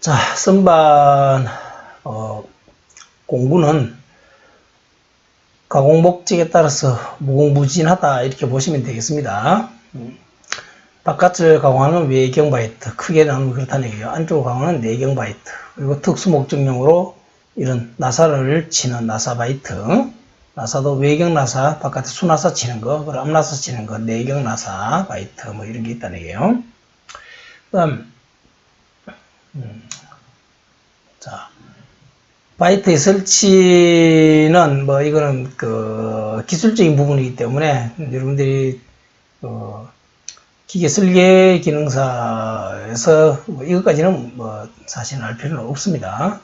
자, 선반 공구는 가공 목적에 따라서 무궁무진하다 이렇게 보시면 되겠습니다. 바깥을 가공하는 외경 바이트, 크게 나누면 그렇다는 얘기예요. 안쪽을 가공하는 내경 바이트, 그리고 특수 목적용으로 이런 나사를 치는 나사 바이트, 나사도 외경 나사, 바깥에 수나사 치는 거, 그리고 앞나사 치는 거, 내경 나사 바이트 뭐 이런 게 있다는 얘기예요. 그다음 자, 바이트의 설치는 뭐 이거는 그 기술적인 부분이기 때문에 여러분들이 기계 설계 기능사에서 뭐 이것까지는 뭐 사실 알 필요는 없습니다.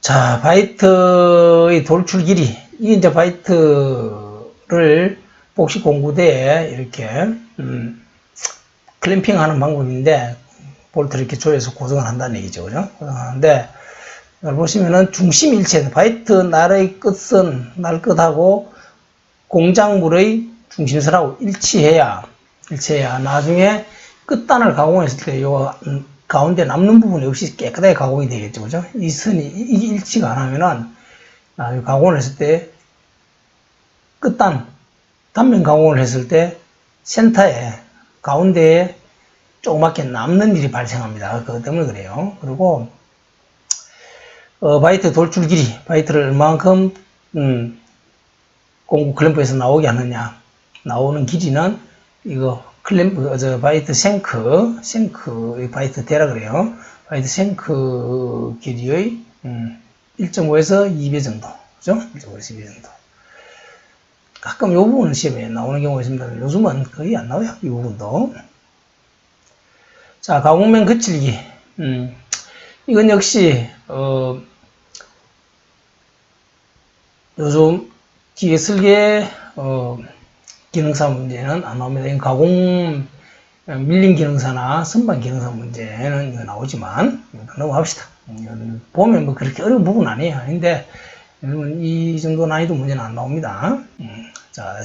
자, 바이트의 돌출 길이, 이게 이제 바이트를 복식 공구대에 이렇게 클램핑하는 방법인데, 볼트를 이렇게 조여서 고정을 한다는 얘기죠. 그죠? 고정하는데, 보시면은 중심 일체, 바이트 날의 끝은, 날 끝하고 공작물의 중심선하고 일치해야 나중에 끝단을 가공했을 때 요 가운데 남는 부분이 없이 깨끗하게 가공이 되겠죠. 그죠? 이 선이, 이게 일치가 안 하면은 나중에 가공을 했을 때 끝단, 단면 가공을 했을 때 센터에, 가운데에 조그맣게 남는 일이 발생합니다. 그것 때문에 그래요. 그리고 바이트 돌출 길이, 바이트를 얼마만큼 공구 클램프에서 나오게 하느냐, 나오는 길이는 이거 클램프, 바이트 생크 바이트 대라 그래요. 바이트 생크 길이의 1.5에서 2배 정도, 그죠? 1.5에서 2배 정도. 가끔 이 부분은 시험에 나오는 경우가 있습니다. 요즘은 거의 안 나와요, 이 부분도. 자, 가공면 거칠기. 이건 역시, 요즘 기계 설계, 기능사 문제는 안 나옵니다. 이건 가공, 밀림 기능사나 선반 기능사 문제는 이거 나오지만, 넘어갑시다. 보면 뭐 그렇게 어려운 부분은 아니에요. 아닌데, 여러분, 이 정도 난이도 문제는 안 나옵니다. 자,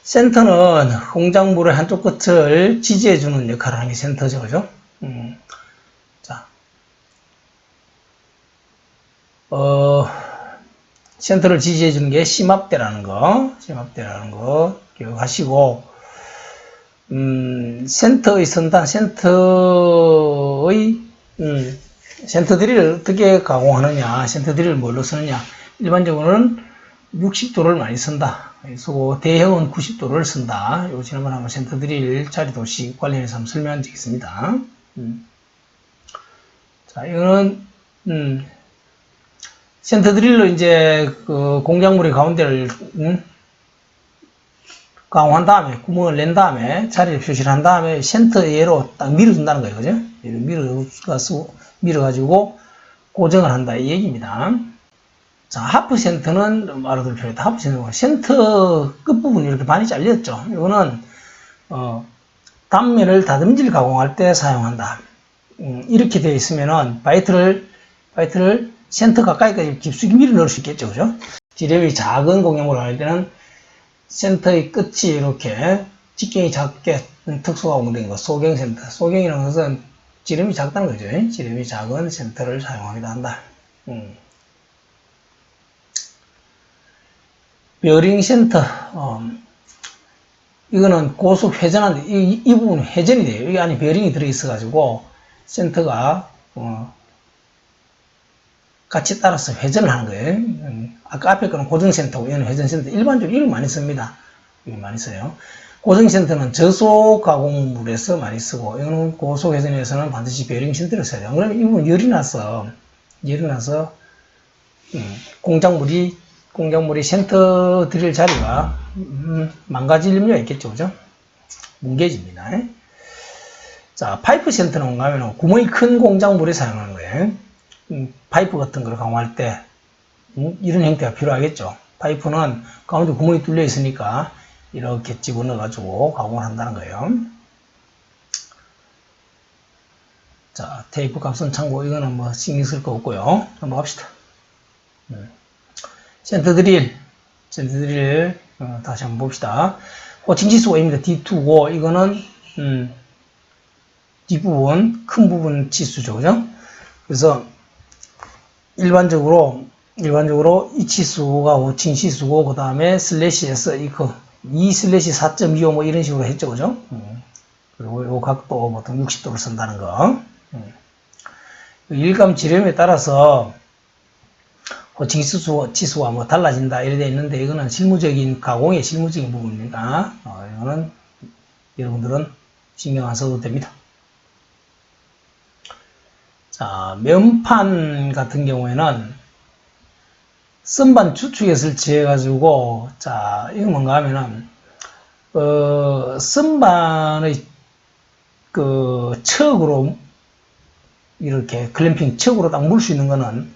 센터는 공작물의 한쪽 끝을 지지해주는 역할을 하는 게 센터죠. 그죠? 자, 센터를 지지해주는 게 심압대라는 거 기억하시고, 센터의 선단, 센터 드릴을 어떻게 가공하느냐, 센터 드릴을 뭘로 쓰느냐, 일반적으로는 60도를 많이 쓴다. 그래서 대형은 90도를 쓴다. 요 지난번에 한번 센터 드릴 자리 도식 관련해서 한번 설명한 적이 있습니다. 자, 이거는 센터 드릴로 이제 그 공작물의 가운데를 가공한 다음에 구멍을 낸 다음에 자리를 표시를 한 다음에 센터예로 딱 밀어준다는 거예요. 그죠? 밀어가지고 고정을 한다 이 얘기입니다. 자, 하프 센터는 말로 들 표현했다. 하프 센터 끝부분이 이렇게 반이 잘렸죠. 이거는 단면을 다듬질 가공할 때 사용한다. 이렇게 되어 있으면은 바이트를 센터 가까이까지 깊숙이 밀어 넣을 수 있겠죠. 그죠? 지름이 작은 공작물을 할 때는 센터의 끝이 이렇게 직경이 작게 특수가 가공된 거, 소경 센터. 소경이라는 것은 지름이 작다는 거죠. 지름이 작은 센터를 사용하기도 한다. 베어링 센터, 이거는 고속 회전하는데, 이 부분은 회전이 돼요. 여기 안에 베어링이 들어있어가지고, 센터가, 같이 따라서 회전을 하는 거예요. 아까 앞에 거는 고정센터고, 이거는 회전센터. 일반적으로 이걸 많이 씁니다. 이걸 많이 써요. 고정센터는 저속 가공물에서 많이 쓰고, 이거는 고속 회전에서는 반드시 베어링 센터를 써야 돼요. 그러면 이 부분 열이 나서, 공작물이 센터 드릴 자리가 망가질 염려가 있겠죠. 그죠? 뭉개집니다. 자, 파이프 센터는 뭔가 하면 구멍이 큰 공작물에 사용하는 거예요. 파이프 같은 걸 가공할 때 이런 형태가 필요하겠죠. 파이프는 가운데 구멍이 뚫려 있으니까 이렇게 집어넣어 가지고 가공을 한다는 거예요. 자, 테이프 값은 참고, 이거는 뭐 신경 쓸 거 없고요. 한번 갑시다. 센터 드릴 다시 한번 봅시다. 호칭 지수가 입니다. D2고, 이거는 뒷부분, 큰 부분 치수죠. 그죠? 그래서 일반적으로 이 치수가 5층 치수고, 그 다음에 슬래시에서 이 슬래시 4.25 뭐 이런 식으로 했죠. 그죠? 그리고 요 각도 보통 60도를 쓴다는 거. 일감 지름에 따라서 호칭 치수가 뭐 달라진다 이래 돼 있는데, 이거는 실무적인 가공의 실무적인 부분입니다. 이거는 여러분들은 신경 안 써도 됩니다. 자, 면판 같은 경우에는 선반 주축에 설치해 가지고, 자, 이거 뭔가 하면은 선반의 척으로 이렇게 클램핑 척으로 딱 물 수 있는 거는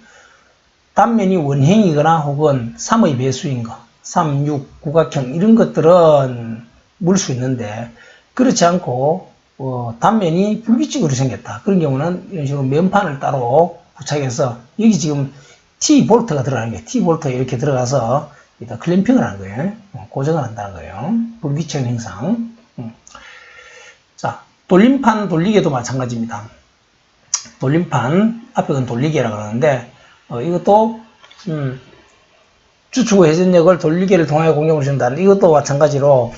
단면이 원형이거나 혹은 3의 배수인 거, 3, 6, 구각형 이런 것들은 물 수 있는데, 그렇지 않고 단면이 불규칙으로 생겼다. 그런 경우는 이런 식으로 면판을 따로 부착해서, 여기 지금 T-볼트가 들어가는 거예요. T-볼트가 이렇게 들어가서 일단 클램핑을 하는 거예요. 고정을 한다는 거예요. 불규칙 형상. 자, 돌림판 돌리개도 마찬가지입니다. 돌림판, 앞에 건 돌리개라고 그러는데, 이것도 주축 회전력을 돌리개를 통하여 공력을 준다는, 이것도 마찬가지로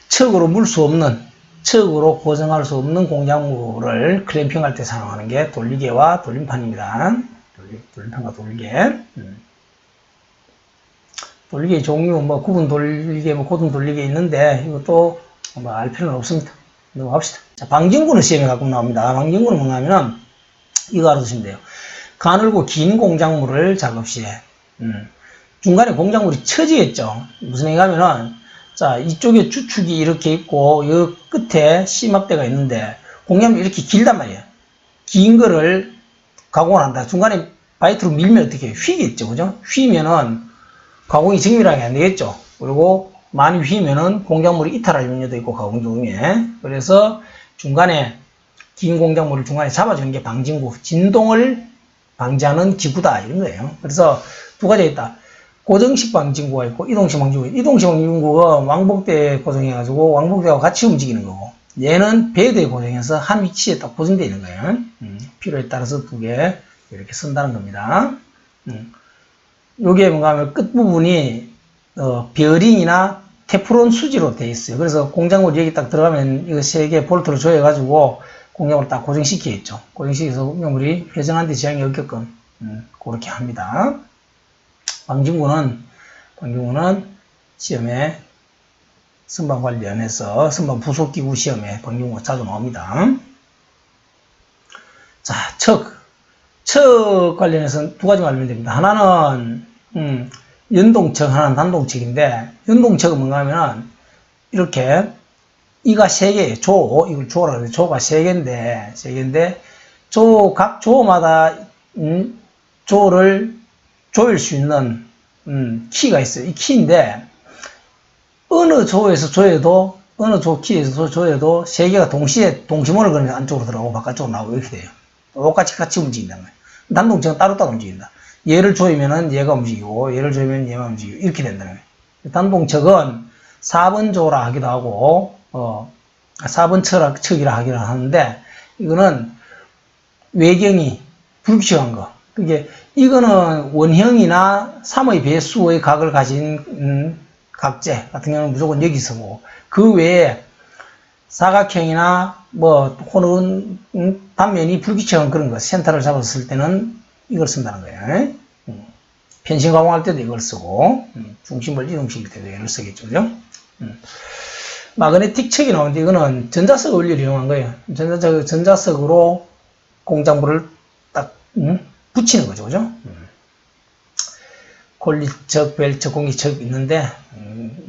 척으로 물 수 없는, 척으로 고정할 수 없는 공작물을 클램핑할 때 사용하는 게 돌리개와 돌림판입니다. 돌림판과 돌리개. 돌리개 종류, 뭐 구분 돌리개, 뭐 고등 돌리개 있는데, 이것도 뭐 알 필요는 없습니다. 넘어갑시다. 자, 방진구는 시험에 가끔 나옵니다. 방진구는 뭔가 하면 이거 알아두시면 돼요. 가늘고 긴 공작물을 작업 시에 중간에 공작물이 처지겠죠. 무슨 얘기 하면은, 자, 이쪽에 주축이 이렇게 있고 이 끝에 심압대가 있는데 공작물이 이렇게 길단 말이에요. 긴 거를 가공을 한다. 중간에 바이트로 밀면 어떻게 해요? 휘겠죠. 그죠? 휘면은 가공이 정밀하게 안 되겠죠. 그리고 많이 휘면은 공작물이 이탈할 염려도 있고, 가공 중에. 그래서 중간에 긴 공작물을 중간에 잡아주는 게 방진구, 진동을 방지하는 기구다 이런 거예요. 그래서 두 가지가 있다. 고정식 방진구가 있고 이동식 방진구. 이동식 방진구가 왕복대에 고정해가지고 왕복대와 같이 움직이는 거고, 얘는 배대에 고정해서 한 위치에 딱 고정되어 있는 거예요. 필요에 따라서 두 개 이렇게 쓴다는 겁니다. 요게 뭔가 하면 끝부분이 베어링이나 테프론 수지로 되어 있어요. 그래서 공작물이 여기 딱 들어가면 이거 세 개 볼트로 조여가지고 공작물을 딱 고정시키겠죠. 고정시켜서 공작물이 회전하는 데 지장이 없게끔 그렇게 합니다. 방진구는 시험에 선반관리원에서 선반 부속기구 시험에 방진구가 자주 나옵니다. 자, 척 관련해서는 두 가지만 알면 됩니다. 하나는 연동척, 하나는 단동척인데, 연동척은 뭔가 하면은 이렇게 이가 3개예요. 이걸 조라고 해요. 조가 3개인데 각 조마다 조를 조일 수 있는 키가 있어요. 이 키인데 어느 조에서 조여도, 어느 조 키에서 조여도 3개가 동시문을 걸면서 안쪽으로 들어가고 바깥쪽으로 나오고 이렇게 돼요. 똑같이 같이 움직인다는 거예요. 단동척은 따로따로 움직인다. 얘를 조이면은 얘가 움직이고, 얘를 조이면 얘만 움직이고, 이렇게 된다는 거예요. 단동척은 4번 조라 하기도 하고, 4번 척이라 하기도 하는데, 이거는 외경이 불규칙한 거. 그게, 이거는 원형이나 3의 배수의 각을 가진 각재 같은 경우는 무조건 여기 서고, 그 외에 사각형이나 혹은 단면이 불규칙한 그런 거, 센터를 잡았을 때는 이걸 쓴다는 거예요. 편심 가공할 때도 이걸 쓰고, 중심을 이동시킬 때도 얘를 쓰겠죠. 그죠? 마그네틱 척이 나오는데, 이거는 전자석 원리를 이용한 거예요. 전자석으로 공작물을 딱 붙이는 거죠. 그죠? 콜리척, 벨척, 공기척 있는데,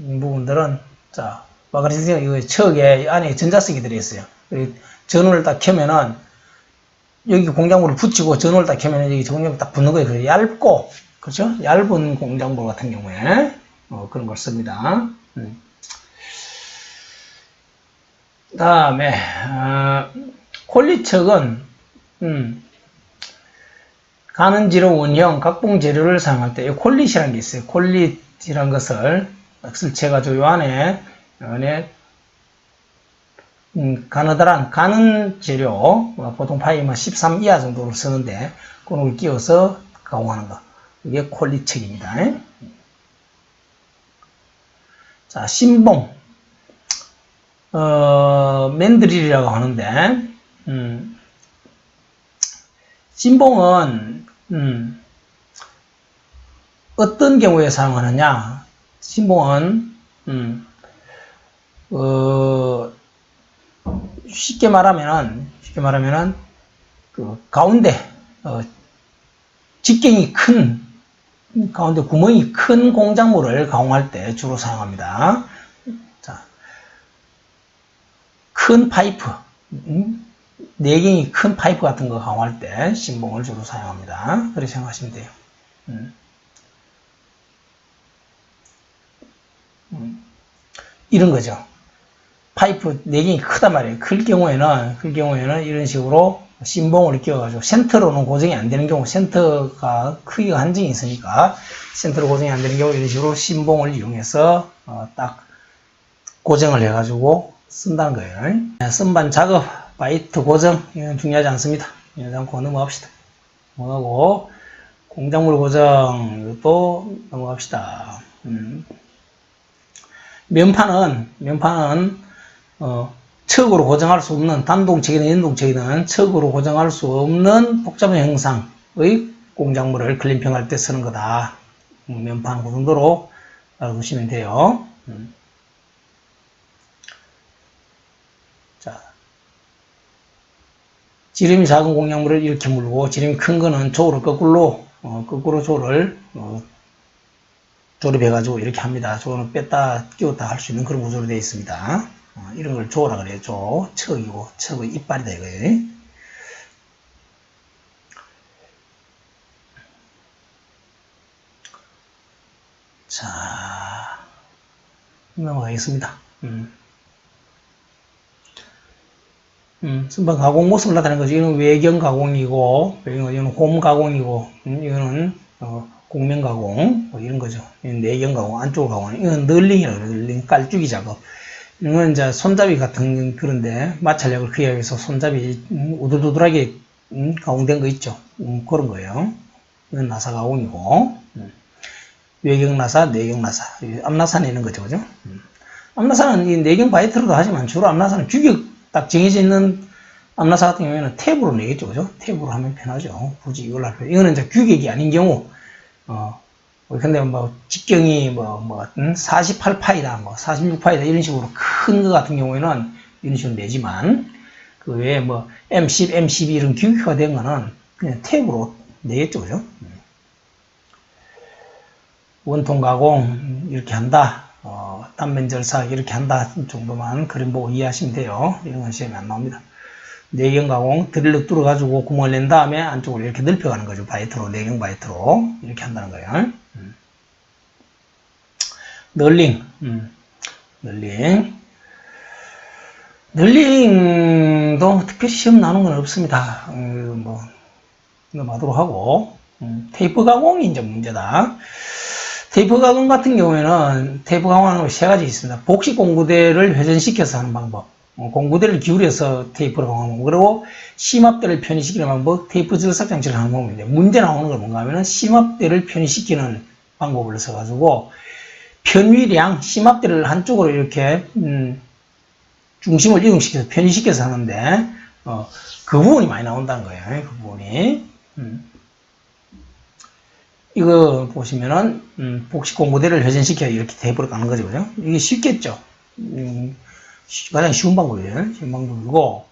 이 부분들은, 자, 마그네틱 이거 척에 안에 전자석이 들어있어요. 전원을 딱 켜면은, 여기 공작물을 붙이고 전원을 딱 켜면 여기 공작물이 딱 붙는 거예요. 그래서 얇고, 그렇죠? 얇은 공작물 같은 경우에 그런 걸 씁니다. 다음에 콜리척은 가는지로 원형 각봉 재료를 사용할 때 콜릿이라는 게 있어요. 콜릿이라는 것을 설치해가지고 요 안에 가느다란 가는 재료, 보통 파이만 13 이하 정도를 쓰는데 그걸 끼워서 가공하는 거. 이게 콜리책입니다. 자, 신봉. 맨드릴이라고 하는데, 신봉은, 어떤 경우에 사용하느냐? 신봉은, 쉽게 말하면은, 그 가운데, 직경이 큰, 가운데 구멍이 큰 공작물을 가공할 때 주로 사용합니다. 자, 큰 파이프, 내경이 큰 파이프 같은 거 가공할 때 신봉을 주로 사용합니다. 그렇게 생각하시면 돼요. 이런 거죠. 파이프 내경이 크단 말이에요. 클 경우에는 이런 식으로 신봉을 끼워가지고 센터로는 고정이 안 되는 경우, 센터가 크기가 한정이 있으니까 센터로 고정이 안 되는 경우 이런 식으로 신봉을 이용해서 딱 고정을 해가지고 쓴다는 거예요. 선반 작업, 바이트 고정, 이건 중요하지 않습니다. 중요하지 않고 넘어갑시다. 넘어가고 공작물 고정, 이것도 넘어갑시다. 면판은 척으로 고정할 수 없는, 단동책이든 연동책이든 척으로 고정할 수 없는 복잡한 형상의 공작물을 클램핑할 때 쓰는 거다. 면판 그 정도로 알아두시면 돼요. 자, 지름이 작은 공작물을 이렇게 물고, 지름이 큰 거는 조를 거꾸로 조를 조립해가지고 이렇게 합니다. 조는 뺐다 끼웠다 할 수 있는 그런 구조로 되어 있습니다. 이런 걸 조라 그래요. 조. 척이고, 척의 이빨이다 이거예요. 자, 넘어가겠습니다. 선반 가공 모습을 나타내는 거죠. 이거는 외경 가공이고, 이거는 홈 가공이고, 이거는 곡면 가공, 뭐 이런 거죠. 이건 내경 가공, 안쪽 가공. 이건 널링이라고 그래요. 널링, 깔주기 작업. 이건 이제 손잡이 같은 그런데 마찰력을 크게 하기 위해서 손잡이 우들우들하게 가공된 거 있죠. 그런 거예요. 이건 나사 가공이고, 외경 나사, 내경 나사. 앞나사는 있는 거죠, 그죠? 앞나사는 이 내경 바이트로도 하지만 주로 앞나사는 규격 딱 정해져 있는 앞나사 같은 경우에는 탭으로 내겠죠, 그죠? 탭으로 하면 편하죠. 굳이 이걸로 할 필요. 이거는 이제 규격이 아닌 경우, 근데 직경이 48파이다, 46파이다, 이런 식으로 큰 거 같은 경우에는 이런 식으로 내지만, 그 외에 M10, M12 이런 규격화 된 거는 그냥 탭으로 내겠죠, 그죠? 원통 가공, 이렇게 한다. 단면 절삭, 이렇게 한다. 정도만 그림 보고 이해하시면 돼요. 이런 건 시험에 안 나옵니다. 내경 가공, 드릴로 뚫어가지고 구멍을 낸 다음에 안쪽으로 이렇게 넓혀가는 거죠. 바이트로, 내경 바이트로. 이렇게 한다는 거예요. 널링도 특별히 시험 나오는 건 없습니다. 넘어가도록 하고, 테이프 가공이 이제 문제다. 테이프 가공 같은 경우에는 테이프 가공하는 거 세 가지 있습니다. 복식 공구대를 회전시켜서 하는 방법, 공구대를 기울여서 테이프를 가공하는 방법, 그리고 심압대를 편의시키는 방법, 테이프 절삭 장치를 하는 방법인데, 문제 나오는 건 뭔가 하면은 심압대를 편의시키는 방법을 써가지고 편위량, 심압대를 한쪽으로 이렇게 중심을 이동시켜서 편의시켜서 하는데 그 부분이 많이 나온다는 거예요. 그 부분이. 이거 보시면은 복식 공구대를 회전시켜 이렇게 테이프를 까는 거죠, 그죠? 이게 쉽겠죠. 가장 쉬운 방법이에요. 쉬운 방법이고,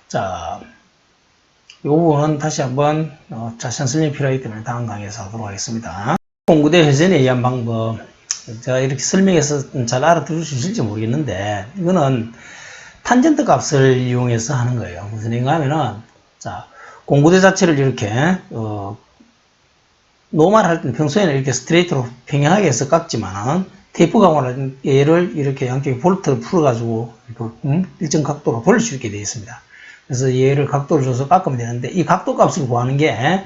자, 이 부분은 다시 한번 자세한 설명이 필요하기 때문에 다음 강의에서 하도록 하겠습니다. 공구대 회전에 의한 방법, 제가 이렇게 설명해서 잘 알아들을 수 있을지 모르겠는데, 이거는 탄젠트 값을 이용해서 하는 거예요. 무슨 얘기가 하면은, 자, 공구대 자체를 이렇게 노멀 할 때는 평소에는 이렇게 스트레이트로 평행하게 해서 깎지만, 테이프 가공을 얘를 이렇게 양쪽에 볼트를 풀어가지고 일정 각도로 돌릴 수 있게 되어 있습니다. 그래서 얘를 각도를 줘서 깎으면 되는데, 이 각도 값을 구하는 게,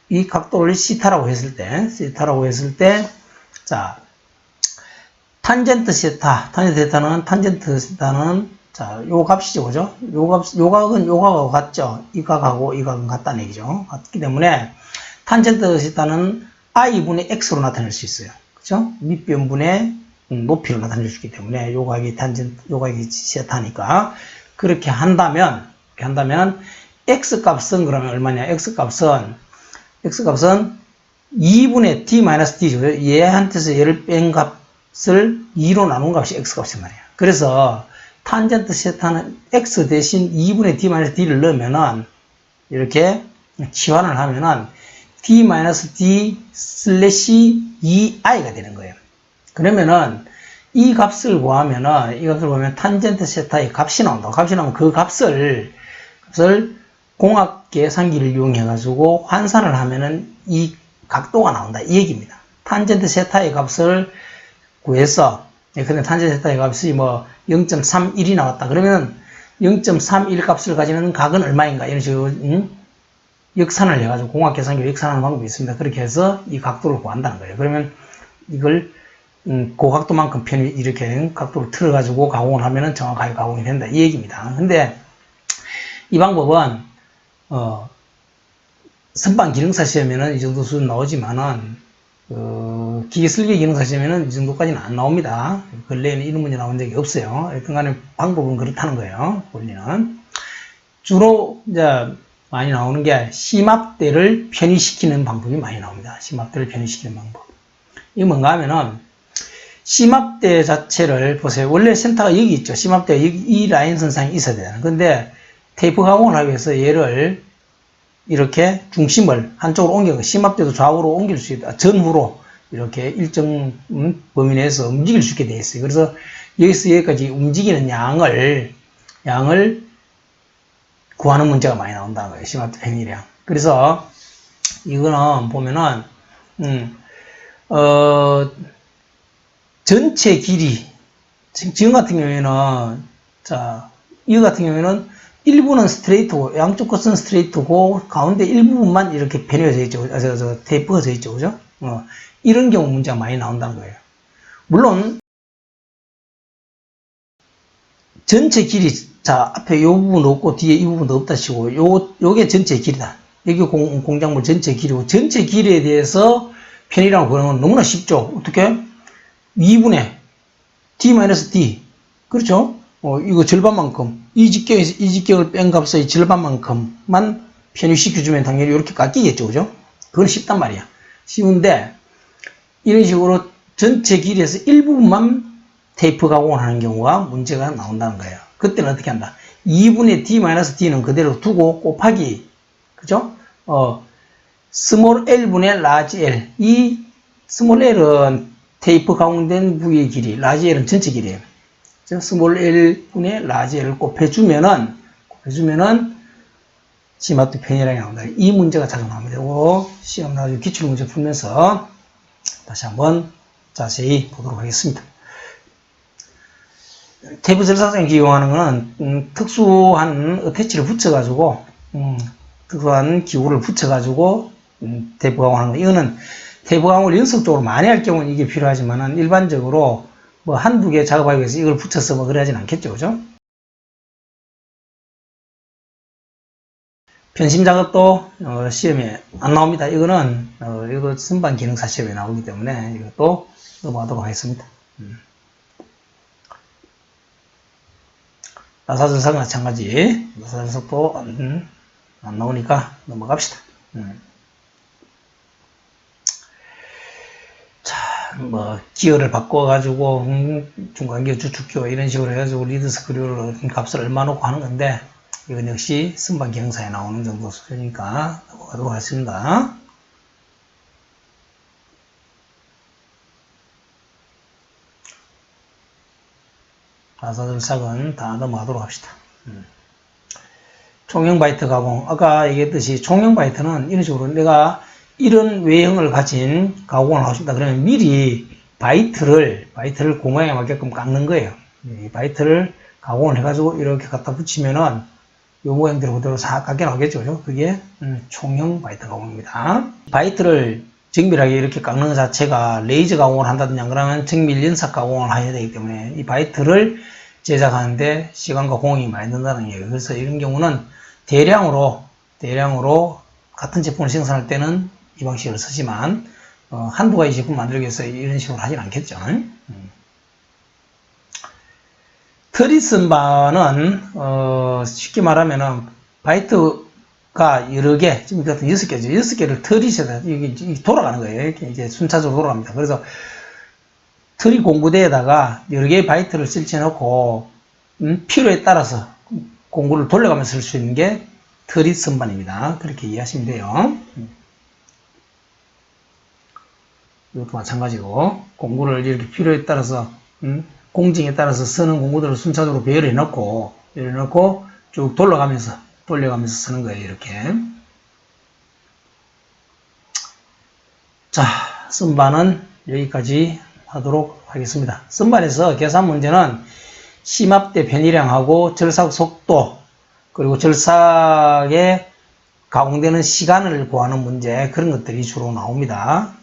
이 각도를 시타라고 했을 때, 자, 탄젠트 세타는 자, 요 값이죠, 그죠? 요 값, 요 각은 요 각하고 같죠? 이 각하고 이 각은 같다는 얘기죠. 같기 때문에 탄젠트 세타는 i분의 x로 나타낼 수 있어요. 그죠? 밑변분의 높이로 나타낼 수 있기 때문에 요 각이 요 각이 세타니까 그렇게 한다면 x 값은 그러면 얼마냐? x 값은 2분의 d-d죠. 얘한테서 얘를 뺀 값을 2로 나눈 값이 x 값이 말이에요. 그래서 탄젠트 세타는 x 대신 2분의 d-d를 넣으면은 이렇게 치환을 하면은 d-d 슬래시 2i가 되는 거예요. 그러면은 이 값을 구하면 탄젠트 세타의 값이 나온다. 값이 나오면 그 값을 공학 계산기를 이용해 가지고 환산을 하면은 이 각도가 나온다. 이 얘기입니다. 탄젠트 세타의 값을 구해서 근데 탄젠트 세타의 값이 뭐 0.31이 나왔다. 그러면 0.31 값을 가지는 각은 얼마인가? 이런 식으로 역산을 해가지고 공학 계산기로 역산하는 방법이 있습니다. 그렇게 해서 이 각도를 구한다는 거예요. 그러면 이걸 고각도만큼 편히 이렇게 각도를 틀어가지고 가공을 하면은 정확하게 가공이 된다. 이 얘기입니다. 근데 이 방법은 선반 기능사 시험에는 이 정도 수준 나오지만은 기계설계 기능사 시험에는 이 정도까지는 안 나옵니다. 근래에는 이런 문제 나온 적이 없어요. 여튼 간에 방법은 그렇다는 거예요. 원리는. 주로 이제 많이 나오는 게 심압대를 편의시키는 방법이 많이 나옵니다. 심압대를 편의시키는 방법. 이게 뭔가 하면은 심압대 자체를 보세요. 원래 센터가 여기 있죠. 심압대가 여기 이 라인 선상에 있어야 되잖아요. 근데 테이프 가공을 하기 위해서 얘를 이렇게 중심을 한쪽으로 옮겨, 심압대도 좌우로 옮길 수 있다. 전후로 이렇게 일정 범위 내에서 움직일 수 있게 되어 있어요. 그래서 여기서 여기까지 움직이는 양을 구하는 문제가 많이 나온다는 거예요. 심압대 편의량. 그래서 이거는 보면은 전체 길이 지금 같은 경우에는 자 이거 같은 경우에는 일부는 스트레이트고 양쪽 끝은 스트레이트고 가운데 일부분만 이렇게 편해져 있죠. 테이프가 져 있죠. 그죠? 이런 경우 문제가 많이 나온다는 거예요. 물론 전체 길이 자 앞에 요 부분 없고 뒤에 이 부분도 없다 치고 요게 전체 길이다. 여기 공작물 전체 길이고 전체 길이에 대해서 편의량을 구하는 건 너무나 쉽죠. 어떻게? 2분의 d-d 그렇죠? 이거 절반만큼 이 직경을 뺀 값의 절반만큼만 편의시켜주면 당연히 이렇게 깎이겠죠. 그죠? 그건 쉽단 말이야. 쉬운데 이런 식으로 전체 길이에서 일부분만 테이프 가공을 하는 경우가 문제가 나온다는 거예요. 그때는 어떻게 한다? 2분의 d-d는 그대로 두고 곱하기 그죠? 스몰 l분의 라지 l 이 스몰 l은 테이프 가공된 부위의 길이, 라지 l은 전체 길이에요. 스몰 l분의 라지 l을 곱해주면은 심압대 편의량이 나온다. 이 문제가 자주 나오면 되고, 시험 나중에 기출문제 풀면서 다시 한번 자세히 보도록 하겠습니다. 테이프 절삭장치 이용하는 거는 특수한 어태치를 붙여가지고 특수한 기구를 붙여가지고 테이프 가공하는 거. 이거는 테이프 가공을 연속적으로 많이 할 경우는 이게 필요하지만은 일반적으로 뭐 한두 개 작업하기 위해서 이걸 붙여서 뭐 그래 하진 않겠죠. 그죠? 편심 작업도 시험에 안 나옵니다. 이거는 이거 선반 기능사 시험에 나오기 때문에 이것도 넘어가도록 하겠습니다. 나사절삭은 마찬가지. 나사절삭도 안 나오니까 넘어갑시다. 자, 뭐 기어를 바꿔가지고 중간기어, 주축기어 이런 식으로 해가지고 리드 스크류를 값을 얼마 놓고 하는 건데 이건 역시 선반 기능사에 나오는 정도 수준이니까 넘어가도록 하겠습니다. 나사절삭은 다 넘어가도록 합시다. 총형 바이트 가공. 아까 얘기했듯이 총형 바이트는 이런 식으로 내가 이런 외형을 가진 가공을 하고 싶다. 그러면 미리 바이트를 공모양에 맞게끔 깎는 거예요. 이 바이트를 가공을 해가지고 이렇게 갖다 붙이면은 요 모양대로 그대로 싹 깎여 나오겠죠. 그게 총형 바이트 가공입니다. 바이트를 정밀하게 이렇게 깎는 것 자체가 레이저 가공을 한다든지 안 그러면 정밀 연삭 가공을 해야 되기 때문에 이 바이트를 제작하는데 시간과 공이 많이 든다는 얘기예요. 그래서 이런 경우는 대량으로 같은 제품을 생산할 때는 이 방식을 쓰지만 한두 가지 제품 만들기 위해서 이런 식으로 하진 않겠죠. 트리슨바는 쉽게 말하면은 바이트가 여러 개, 지금 같은 6개죠. 6개를 트리스에다 이게 돌아가는 거예요. 이렇게 이제 순차적으로 돌아갑니다. 그래서 트리 공구대에다가 여러 개의 바이트를 설치해놓고 필요에 따라서 공구를 돌려가면서 쓸 수 있는 게 트리슨반입니다. 그렇게 이해하시면 돼요. 이것도 마찬가지고 공구를 이렇게 필요에 따라서 공징에 따라서 쓰는 공구들을 순차적으로 배열해 놓고 쭉 돌려가면서 쓰는 거예요. 이렇게. 자, 선반은 여기까지 하도록 하겠습니다. 선반에서 계산 문제는 심압대 편의량하고 절삭 속도 그리고 절삭에 가공되는 시간을 구하는 문제, 그런 것들이 주로 나옵니다.